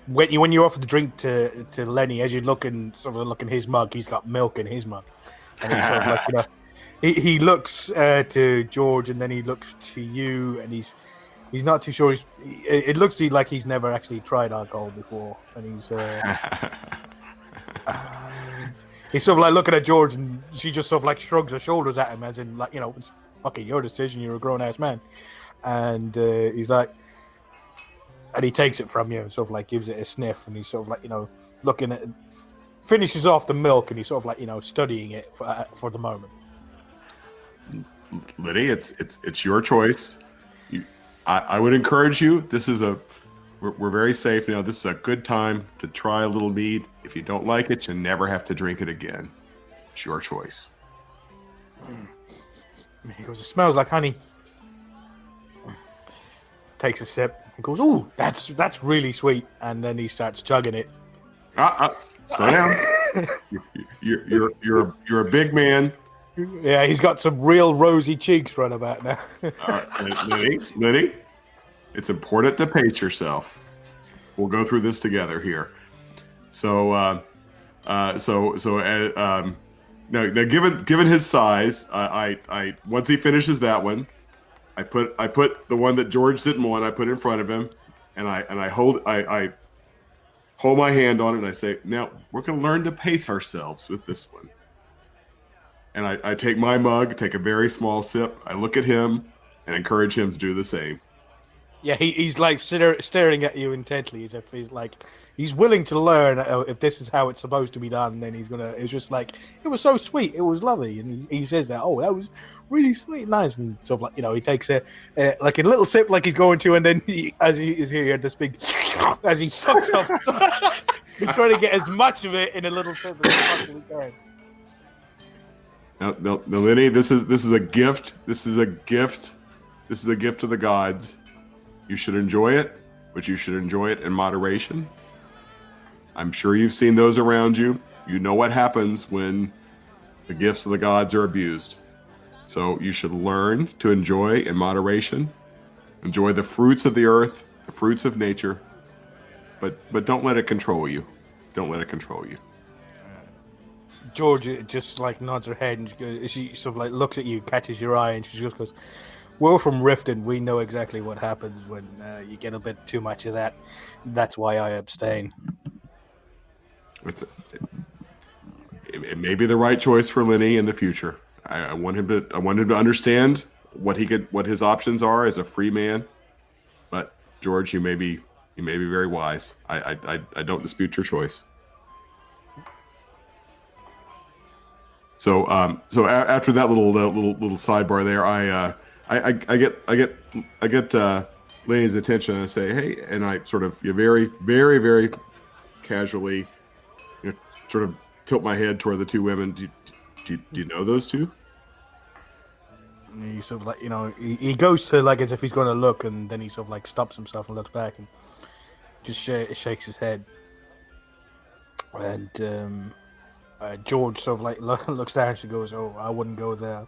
When you offer the drink to Lenny, as you look in his mug, he's got milk in his mug, and he's sort of like, he looks to George and then he looks to you, and he's not too sure. It looks like he's never actually tried alcohol before, and he's he's sort of like looking at George, and she just sort of like shrugs her shoulders at him, as in like, it's fucking your decision. You're a grown ass man, and he's like, and he takes it from you and sort of like gives it a sniff, and he's sort of like looking at it, finishes off the milk, and he's sort of like studying it for the moment. Liddy, it's your choice. I would encourage you. This is we're very safe now. This is a good time to try a little mead. If you don't like it, you never have to drink it again. It's your choice. He goes, "It smells like honey." Takes a sip. He goes, "Ooh, that's really sweet," and then he starts chugging it. Slow down. You're a big man. Yeah, he's got some real rosy cheeks right about now. All right, Liddy, it's important to pace yourself. We'll go through this together here. So now, given his size, I once he finishes that one, I put the one that George didn't want. I put in front of him, and I hold my hand on it, and I say, "Now we're going to learn to pace ourselves with this one." And I take my mug, take a very small sip. I look at him and encourage him to do the same. Yeah, he's like staring at you intently, as if he's willing to learn if this is how it's supposed to be done. Then it's just like, "It was so sweet, it was lovely," and he says that, "Oh, that was really sweet, nice," and sort of like he takes a little sip like he's going to, and then as he is here, this big as he sucks up, he's trying to get as much of it in a little sip as he possibly can. No, Lenny, this is a gift. This is a gift. This is a gift to the gods. You should enjoy it, but you should enjoy it in moderation. I'm sure you've seen those around you. You know what happens when the gifts of the gods are abused. So you should learn to enjoy in moderation. Enjoy the fruits of the earth, the fruits of nature, but don't let it control you. Don't let it control you. George just nods her head, and she sort of looks at you, catches your eye, and she just goes, "We're from Riften. We know exactly what happens when you get a bit too much of that. That's why I abstain." It may be the right choice for Lenny in the future. I want him to understand what his options are as a free man. But George, you may be very wise. I don't dispute your choice. So after that little sidebar there, I get Lenny's attention, and I say, "Hey," and I sort of very, very, very casually, sort of tilt my head toward the two women. Do you know those two? And he sort of he goes to as if he's going to look, and then he sort of stops himself and looks back and just shakes his head. And George sort of looks down and she goes, "Oh, I wouldn't go there."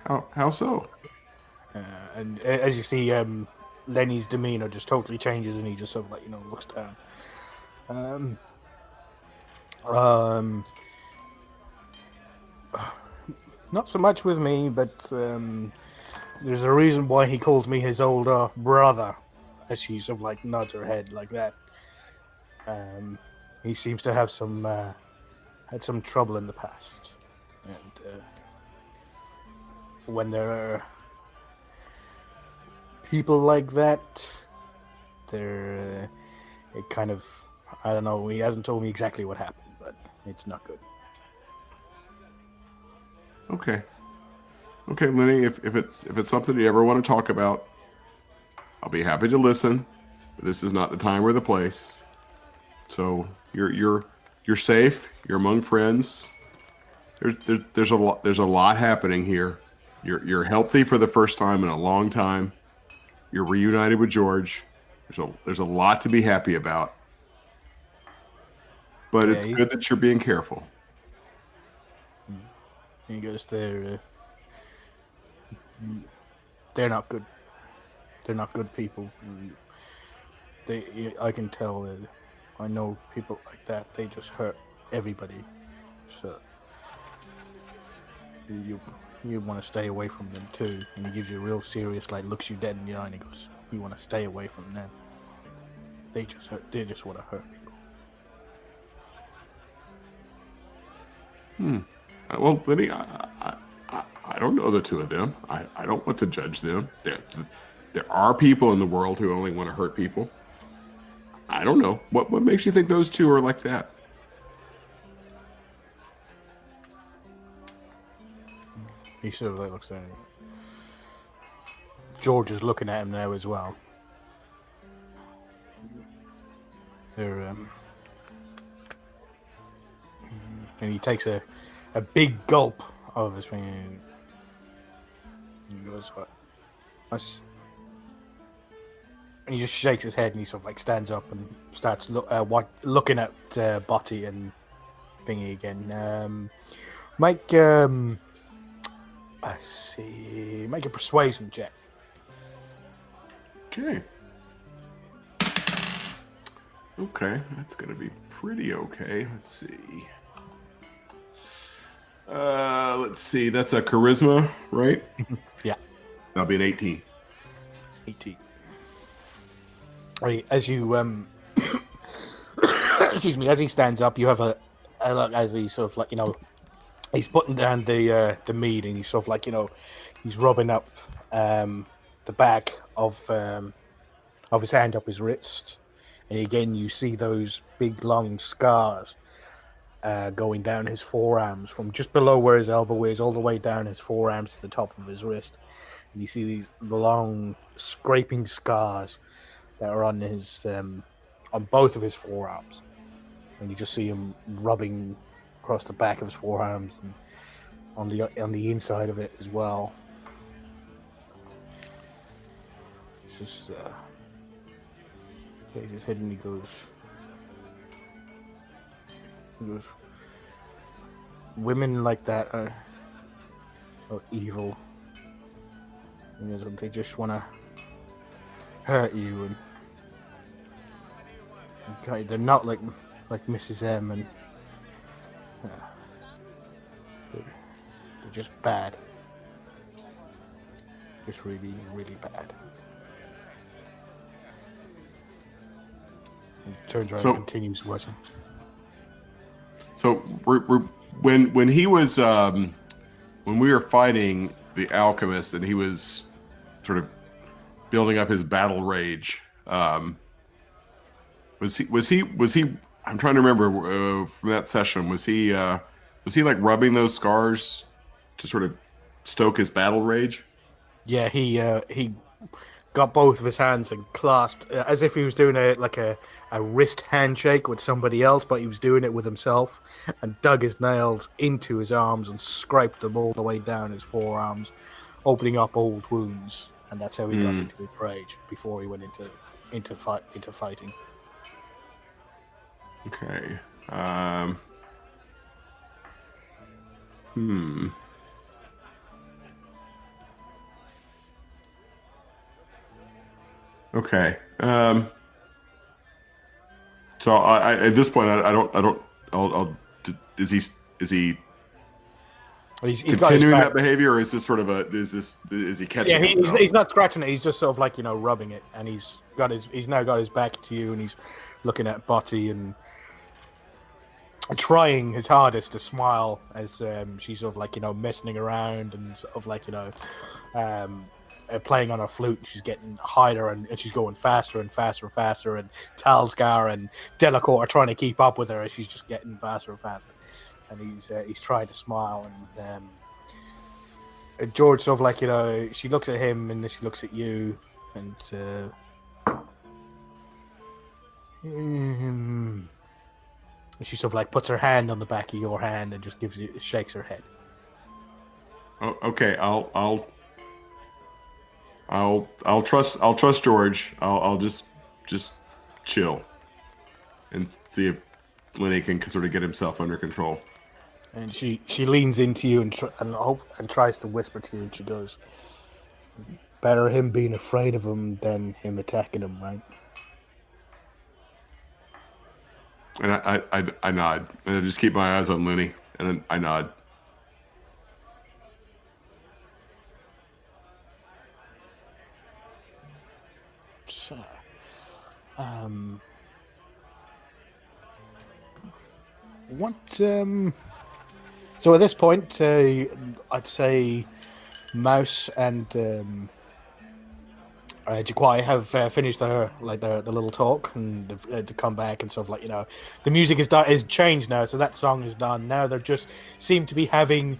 How so? And as you see, Lenny's demeanor just totally changes, and he just sort of looks down. Not so much with me, but there's a reason why he calls me his older brother, as she sort of nods her head like that. He seems to have had some trouble in the past. And when there are people like that, they're it kind of, I don't know. He hasn't told me exactly what happened, but it's not good. Okay, Lenny. If it's something you ever want to talk about, I'll be happy to listen. But this is not the time or the place. So you're safe. You're among friends. There's a lot happening here. You're healthy for the first time in a long time. You're reunited with George. There's a lot to be happy about. But it's good that you're being careful. He goes, they're not good. They're not good people. I can tell that. I know people like that. They just hurt everybody. So you want to stay away from them too. And he gives you a real serious, like, looks you dead in the eye, and he goes, "You want to stay away from them. They just want to hurt people." Well, Lenny, I don't know the two of them. I don't want to judge them. There are people in the world who only want to hurt people. I don't know. What makes you think those two are like that? He sort of like looks at him. George is looking at him now as well. They're and he takes a big gulp of his thing. And he goes, "What?" And he just shakes his head, and he sort of like stands up and starts looking at Botty and Thingy again. Make make a persuasion check. Okay, that's gonna be pretty okay. Let's see. That's a charisma, right? Yeah. That'll be an 18. 18. Right, as you excuse me, as he stands up, you have a look as he sort of like, he's putting down the mead, and he's sort of like, he's rubbing up the back of his hand up his wrist, and again you see those big long scars going down his forearms from just below where his elbow is all the way down his forearms to the top of his wrist, and you see these long scraping scars that are on his on both of his forearms, and you just see him rubbing across the back of his forearms and on the inside of it as well. It's just he's his head, and he goes, "Women like that are evil. And they just want to hurt you, and they're not like Mrs. M, and they're just bad, just really, really bad." And he turns around and continues watching. So when he was when we were fighting the alchemist, and he was sort of building up his battle rage, was he? I'm trying to remember from that session. Was he like rubbing those scars to sort of stoke his battle rage? Yeah, he got both of his hands and clasped as if he was doing a wrist handshake with somebody else, but he was doing it with himself, and dug his nails into his arms and scraped them all the way down his forearms, opening up old wounds, and that's how he got into his rage before he went into fighting. Okay. Okay. So I at this point is he He's continuing that behavior, or is this sort of is he catching? Yeah, he's not scratching it. He's just sort of like rubbing it, and he's now got his back to you, and he's looking at Botty, and trying his hardest to smile as she's sort of like, messing around and sort of like, playing on her flute. She's getting higher and she's going faster and faster and faster, and Talsgar and Delacourt are trying to keep up with her as she's just getting faster and faster. And he's trying to smile, and George sort of like, she looks at him and then she looks at you, and she sort of like puts her hand on the back of your hand and just shakes her head. Oh, okay, I'll trust George. I'll just chill and see if Lenny can sort of get himself under control. And she leans into you and tries to whisper to you, and she goes, "Better him being afraid of him than him attacking him, right?" And I nod, and I just keep my eyes on Lenny, and then I nod. So, so at this point, I'd say Mouse and Jaquai have finished their the little talk, and to come back and sort of like, the music is changed now, so that song is done. Now they just seem to be having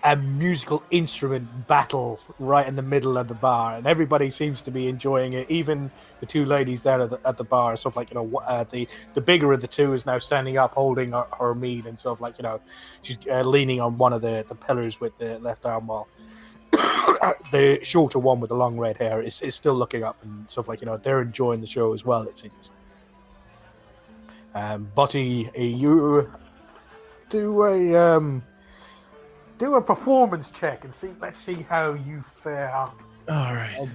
a musical instrument battle right in the middle of the bar, and everybody seems to be enjoying it. Even the two ladies there at the bar, sort of like, the bigger of the two is now standing up, holding her mead, and sort of like, she's leaning on one of the pillars with the left arm, while the shorter one with the long red hair is still looking up, and sort of like, they're enjoying the show as well, it seems. Butty, you do a performance check and let's see how you fare All right.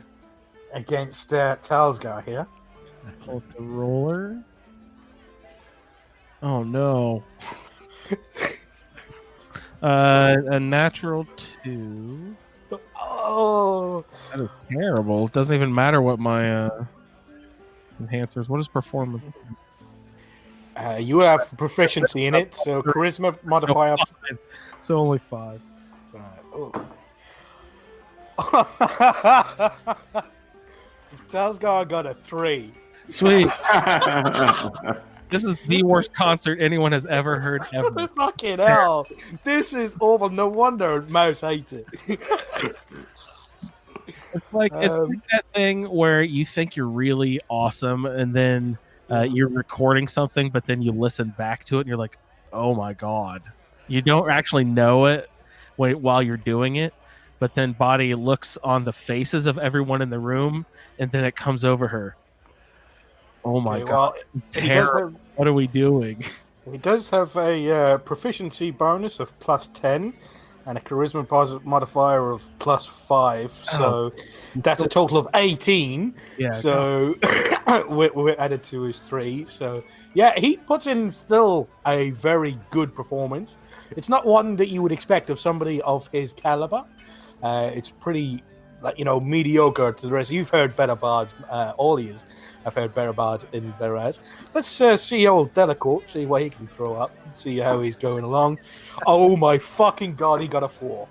against Talsgar here. Hold the roller. Oh no. A natural 2. Oh, That is terrible. It doesn't even matter what my enhancers. What is performance? you have proficiency in it, so charisma modifier. So only 5. Talsgar got a 3. Sweet. This is the worst concert anyone has ever heard ever. Fucking hell. This is awful. No wonder Mouse hates it. It's like that thing where you think you're really awesome, and then you're recording something, but then you listen back to it and you're like, oh my god. You don't actually know it while you're doing it, but then Body looks on the faces of everyone in the room, and then it comes over her. Oh my god. Terrible. What are we doing? He does have a proficiency bonus of +10 and a charisma modifier of +5, so that's a total of 18. Yeah. So we're added to his 3. So yeah, he puts in still a very good performance. It's not one that you would expect of somebody of his caliber. It's pretty, mediocre to the rest. You've heard better bards, all of yous. I've heard better bards in their eyes. Let's see old Delacourt, see what he can throw up, see how he's going along. Oh my fucking god, he got a 4.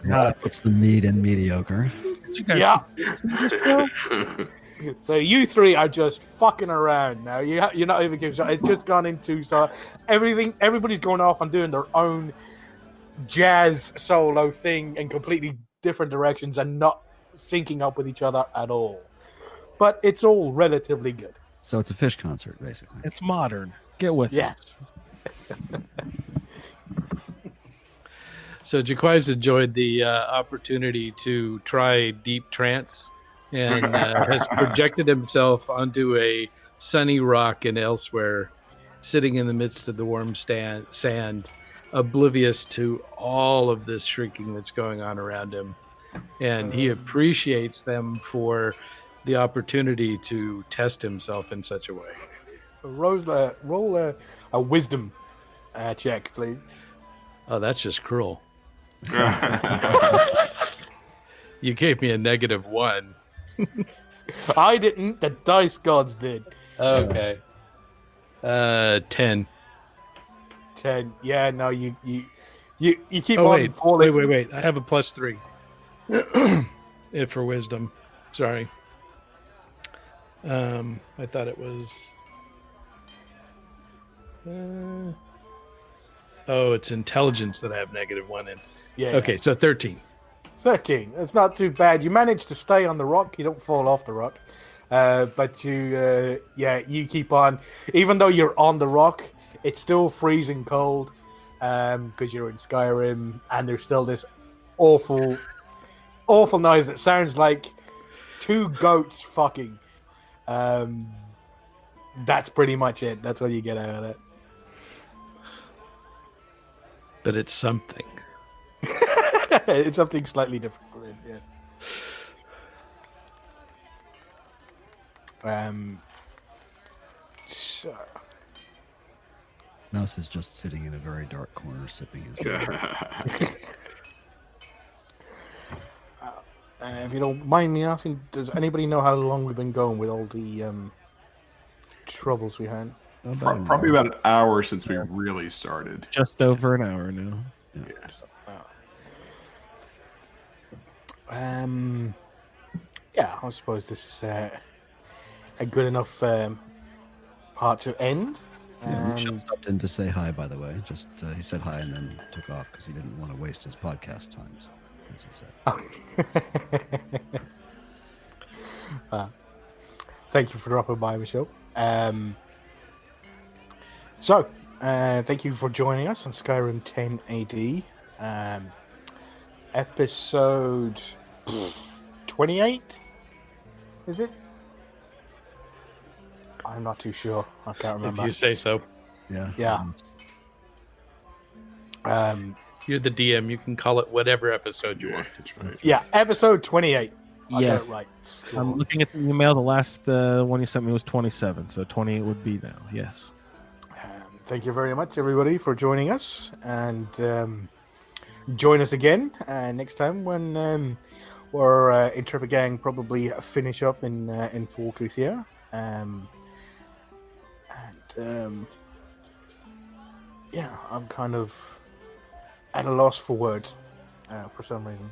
That puts the meat in mediocre. Yeah. So you three are just fucking around now. You're not even giving a shot. It's just gone into everybody's going off and doing their own jazz solo thing in completely different directions and not syncing up with each other at all. But it's all relatively good. So it's a fish concert, basically. It's modern. Get with it. Yes. So Jaquai's enjoyed the opportunity to try deep trance and has projected himself onto a sunny rock and elsewhere, sitting in the midst of the warm sand, oblivious to all of this shrinking that's going on around him. And he appreciates them for the opportunity to test himself in such a way. Roll a wisdom check, please. Oh, that's just cruel. You gave me a -1. I didn't. The dice gods did. Okay. 10. 10. Yeah, no, you keep Oh, on falling. wait. I have a +3 for wisdom. Sorry. I thought it was. It's intelligence that I have -1 in. Yeah. Okay, so 13. 13. It's not too bad. You manage to stay on the rock. You don't fall off the rock. But you keep on. Even though you're on the rock, it's still freezing cold because you're in Skyrim, and there's still this awful noise that sounds like 2 goats fucking. That's pretty much it. That's what you get out of it. But it's something. It's something slightly different for this, yeah. So Mouse is just sitting in a very dark corner, sipping his beer. If you don't mind me asking, does anybody know how long we've been going with all the troubles we had? Probably about an hour since we really started. Just over an hour now. Yeah, I suppose this is a good enough part to end. Yeah, Michelle stopped in to say hi, by the way. Just he said hi and then took off because he didn't want to waste his podcast times, as he said. Thank you for dropping by, Michelle. So, thank you for joining us on Skyrim 10 AD. Episode 28? Is it? I'm not too sure. I can't remember. If you say so. Yeah. Yeah. You're the DM. You can call it whatever episode you want. That's right. Yeah, episode 28. I Yes. got it right. I'm looking at the email. The last one you sent me was 27, so 28 would be now. Yes. Thank you very much, everybody, for joining us, and join us again next time when we're Intrepid Gang probably finish up in Fort Crucier. Yeah, I'm kind of at a loss for words for some reason.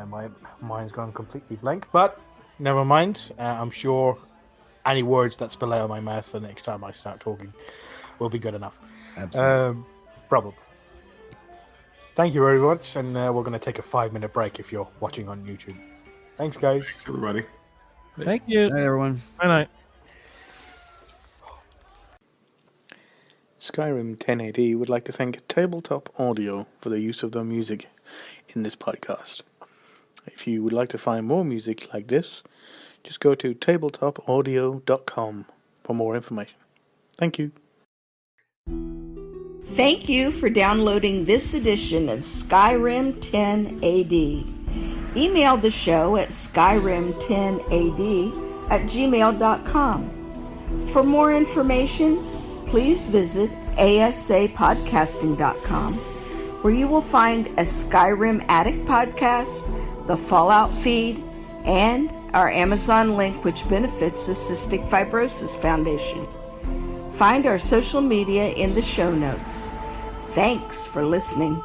My mind's gone completely blank, but never mind. I'm sure any words that spill out of my mouth the next time I start talking will be good enough. Absolutely. Probably. Thank you very much, and we're going to take a 5-minute break if you're watching on YouTube. Thanks, guys. Thanks, everybody. Thank you. Hey, everyone. Bye night. Skyrim 10AD would like to thank Tabletop Audio for the use of their music in this podcast. If you would like to find more music like this, just go to tabletopaudio.com for more information. Thank you. Thank you for downloading this edition of Skyrim 10 AD. Email the show at skyrim10ad@gmail.com. For more information, please visit asapodcasting.com, where you will find a Skyrim Addict podcast, the Fallout feed, and our Amazon link, which benefits the Cystic Fibrosis Foundation. Find our social media in the show notes. Thanks for listening.